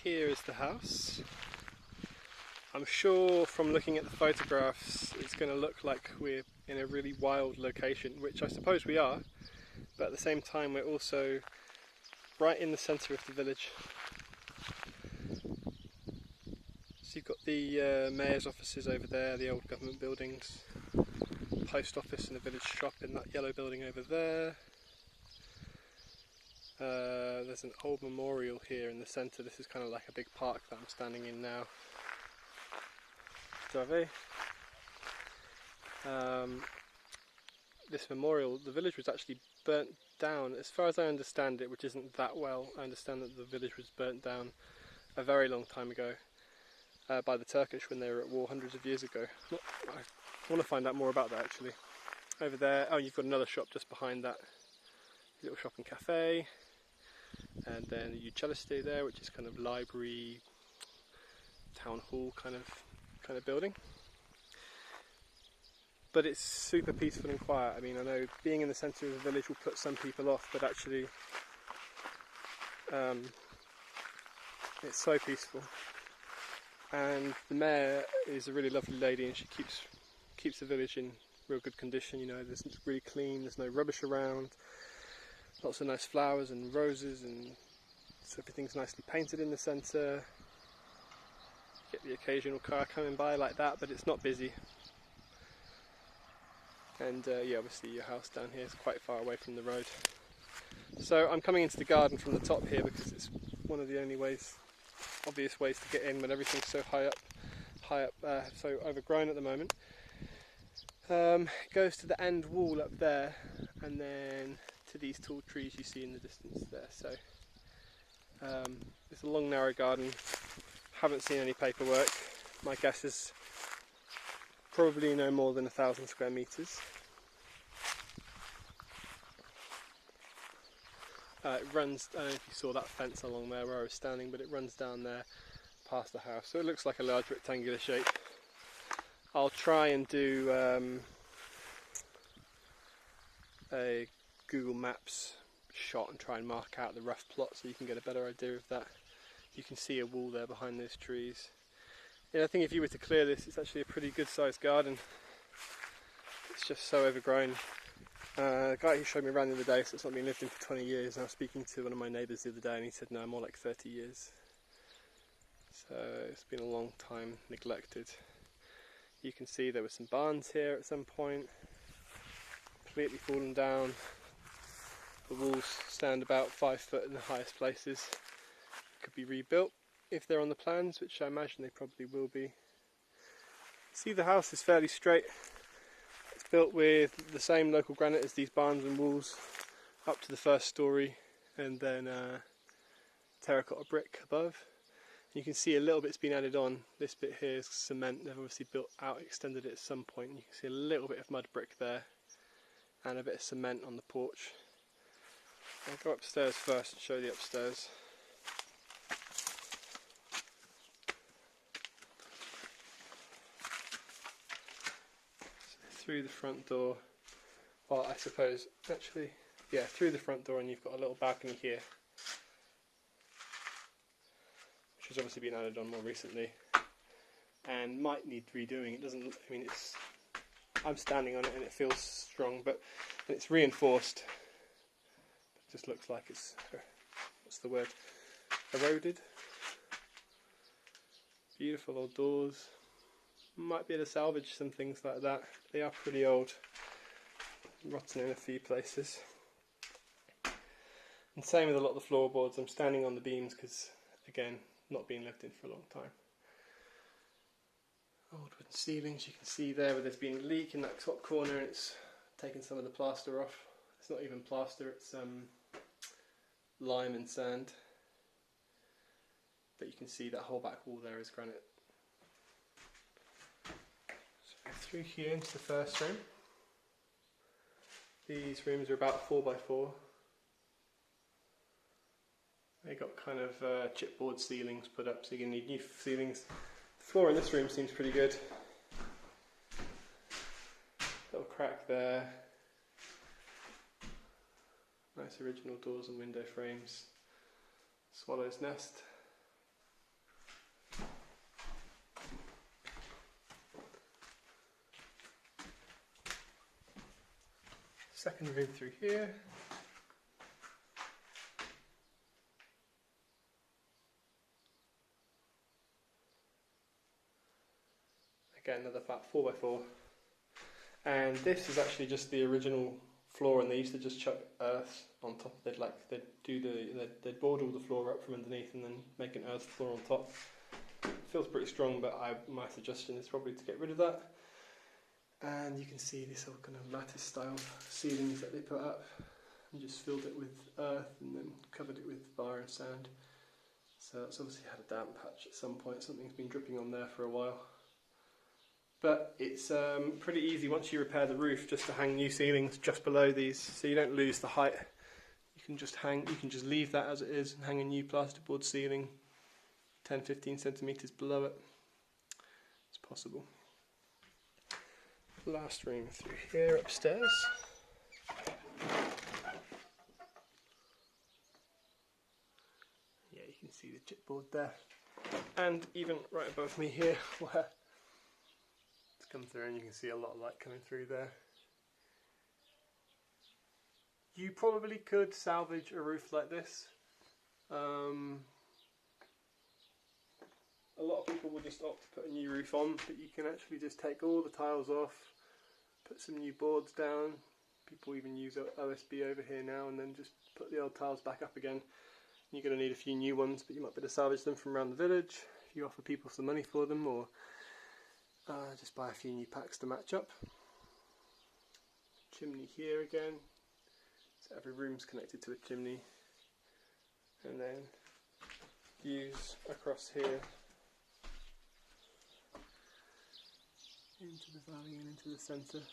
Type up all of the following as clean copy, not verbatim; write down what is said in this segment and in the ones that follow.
Here is the house. I'm sure from looking at the photographs it's going to look like we're in a really wild location, which I suppose we are, but at the same time we're also right in the centre of the village. So you've got the mayor's offices over there, the old government buildings, post office and a village shop in that yellow building over there. There's an old memorial here in the centre. This is kind of like a big park that I'm standing in now. This memorial, the village was actually burnt down, as far as I understand it, which isn't that well. I understand that the village was burnt down a very long time ago by the Turkish when they were at war hundreds of years ago. I want to find out more about that actually. Over there, oh, you've got another shop just behind that, little shop and cafe, and then a Ucelliste there, which is kind of library, town hall kind of building. But it's super peaceful and quiet. I mean, I know being in the centre of the village will put some people off, but actually it's so peaceful. And the mayor is a really lovely lady, and she keeps the village in real good condition. You know, it's really clean, there's no rubbish around, lots of nice flowers and roses, and so everything's nicely painted in the centre. You get the occasional car coming by like that, but it's not busy. And yeah, obviously your house down here is quite far away from the road. So I'm coming into the garden from the top here because it's one of the only obvious ways to get in when everything's so high up, so overgrown at the moment. It goes to the end wall up there, and then to these tall trees you see in the distance there. So it's a long narrow garden. Haven't seen any paperwork. My guess is probably no more than 1,000 square metres. It runs, I don't know if you saw that fence along there where I was standing, but it runs down there past the house. So it looks like a large rectangular shape. I'll try and do a Google Maps shot and try and mark out the rough plot so you can get a better idea of that. You can see a wall there behind those trees. Yeah, I think if you were to clear this, it's actually a pretty good sized garden. It's just so overgrown. The guy who showed me around the other day said it's not been lived in for 20 years. And I was speaking to one of my neighbours the other day and he said no, more like 30 years. So it's been a long time neglected. You can see there were some barns here at some point, completely fallen down. The walls stand about 5 foot in the highest places. Could be rebuilt if they're on the plans, which I imagine they probably will be. See, the house is fairly straight. It's built with the same local granite as these barns and walls up to the first story, and then terracotta brick above. You can see a little bit's been added on. This bit here is cement. They've obviously built out, extended it at some point. You can see a little bit of mud brick there and a bit of cement on the porch. I'll go upstairs first and show you the upstairs. Through the front door, well, I suppose actually, yeah, through the front door, and you've got a little balcony here, which has obviously been added on more recently and might need redoing. It doesn't, I mean, I'm standing on it and it feels strong, but it's reinforced. It just looks like it's, what's the word, eroded. Beautiful old doors. Might be able to salvage some things like that. They are pretty old, rotten in a few places. And same with a lot of the floorboards. I'm standing on the beams because, again, not being lived in for a long time. Old wooden ceilings, you can see there where there's been a leak in that top corner and it's taken some of the plaster off. It's not even plaster, it's lime and sand. But you can see that whole back wall there is granite. Through here into the first room. These rooms are about 4x4. They got kind of chipboard ceilings put up, so you're going to need new ceilings. The floor in this room seems pretty good. Little crack there. Nice original doors and window frames. Swallow's nest. second room through here. Again, another flat 4x4. And this is actually just the original floor, and they used to just chuck earth on top. They'd board all the floor up from underneath and then make an earth floor on top. Feels pretty strong, but my suggestion is probably to get rid of that. And you can see this whole kind of lattice style ceilings that they put up, and just filled it with earth and then covered it with fire and sand. So it's obviously had a damp patch at some point. Something's been dripping on there for a while. But it's pretty easy once you repair the roof just to hang new ceilings just below these, so you don't lose the height. You can just leave that as it is and hang a new plasterboard ceiling 10-15 centimetres below it. It's possible. Last room through here upstairs. Yeah, you can see the chipboard there. And even right above me here, where it's come through, and you can see a lot of light coming through there. You probably could salvage a roof like this. A lot of people will just opt to put a new roof on, but you can actually just take all the tiles off, put some new boards down. People even use OSB over here now, and then just put the old tiles back up again. You're going to need a few new ones, but you might be able to salvage them from around the village if you offer people some money for them, or just buy a few new packs to match up. Chimney here again, so every room's connected to a chimney, and then views across here into the valley and into the centre.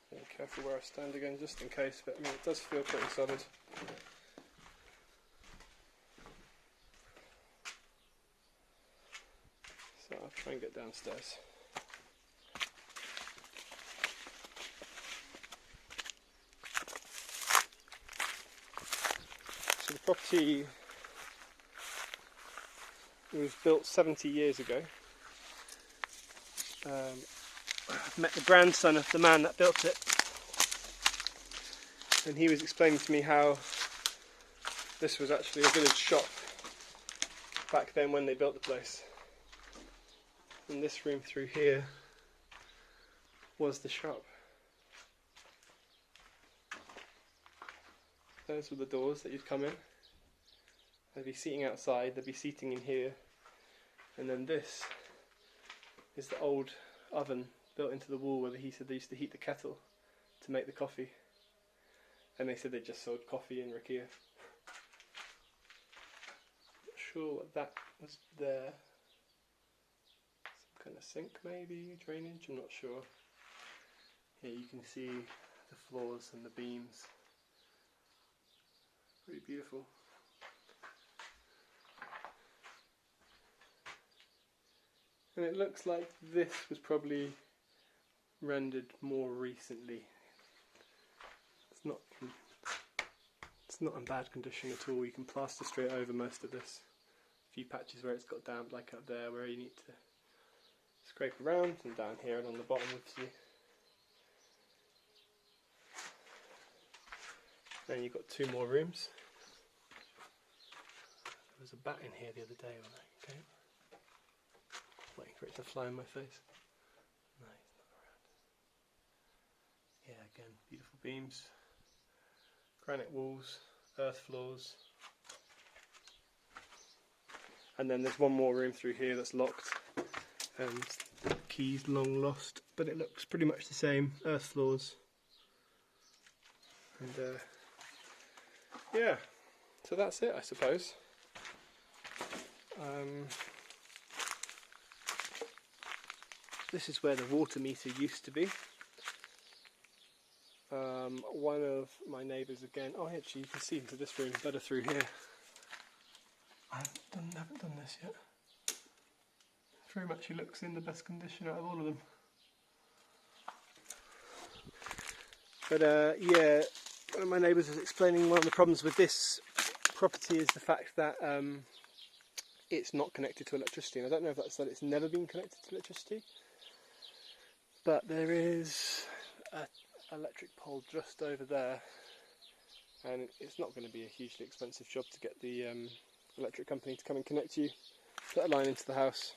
Be careful where I stand again, just in case, but I mean it does feel pretty solid. So I'll try and get downstairs. So the property was built 70 years ago. I've met the grandson of the man that built it, and he was explaining to me how this was actually a village shop back then when they built the place. And this room through here was the shop. Those were the doors that you'd come in. They'd be seating outside, they'd be seating in here, and then this is the old oven built into the wall where he said they used to heat the kettle to make the coffee, and they said they just sold coffee in rakia. Not sure what that was there. Some kind of sink maybe, drainage, I'm not sure. Here you can see the floors and the beams. Pretty beautiful. And it looks like this was probably rendered more recently. It's not in bad condition at all. You can plaster straight over most of this. A few patches where it's got damp, like up there, where you need to scrape around, and down here and on the bottom obviously. Then you've got two more rooms. There was a bat in here the other day when I came. Waiting for it to fly in my face. No, he's not around. Yeah, again, beautiful beams, granite walls, earth floors. And then there's one more room through here that's locked and the key's long lost, but it looks pretty much the same, earth floors. And yeah, so that's it, I suppose. This is where the water meter used to be. One of my neighbours again. Oh, actually, you can see into this room better through here. I haven't done this yet. This room actually looks in the best condition out of all of them. But yeah, one of my neighbours was explaining one of the problems with this property is the fact that it's not connected to electricity. And I don't know if that's that it's never been connected to electricity, But there is an electric pole just over there, and it's not going to be a hugely expensive job to get the electric company to come and connect you, put a line into the house.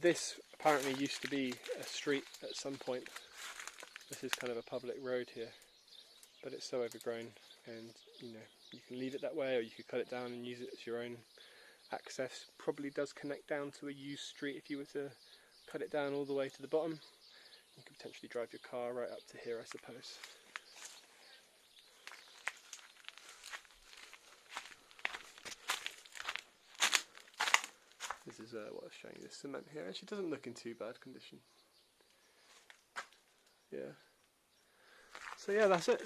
This apparently used to be a street at some point. This is kind of a public road here, but it's so overgrown, and you know, you can leave it that way or you could cut it down and use it as your own access. Probably does connect down to a used street if you were to cut it down all the way to the bottom. You could potentially drive your car right up to here, I suppose. This is what I was showing you, the cement here. Actually doesn't look in too bad condition. Yeah. So yeah, that's it.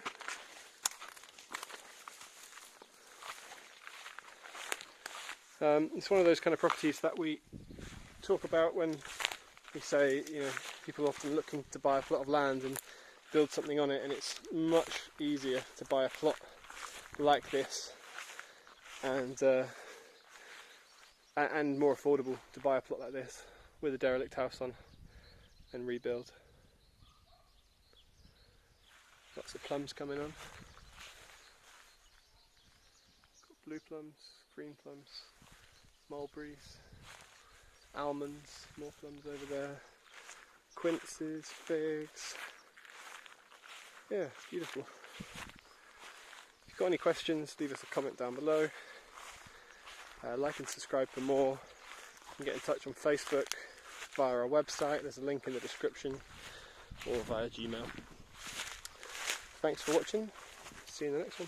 It's one of those kind of properties that we talk about when we say, you know, people are often looking to buy a plot of land and build something on it, and it's much easier to buy a plot like this and more affordable to buy a plot like this with a derelict house on and rebuild. Lots of plums coming on. Got blue plums, green plums, mulberries, almonds, more plums over there, quinces, figs. Yeah, it's beautiful. If you've got any questions, leave us a comment down below. Like and subscribe for more. You can get in touch on Facebook, via our website, there's a link in the description, or via Gmail. Thanks for watching, see you in the next one.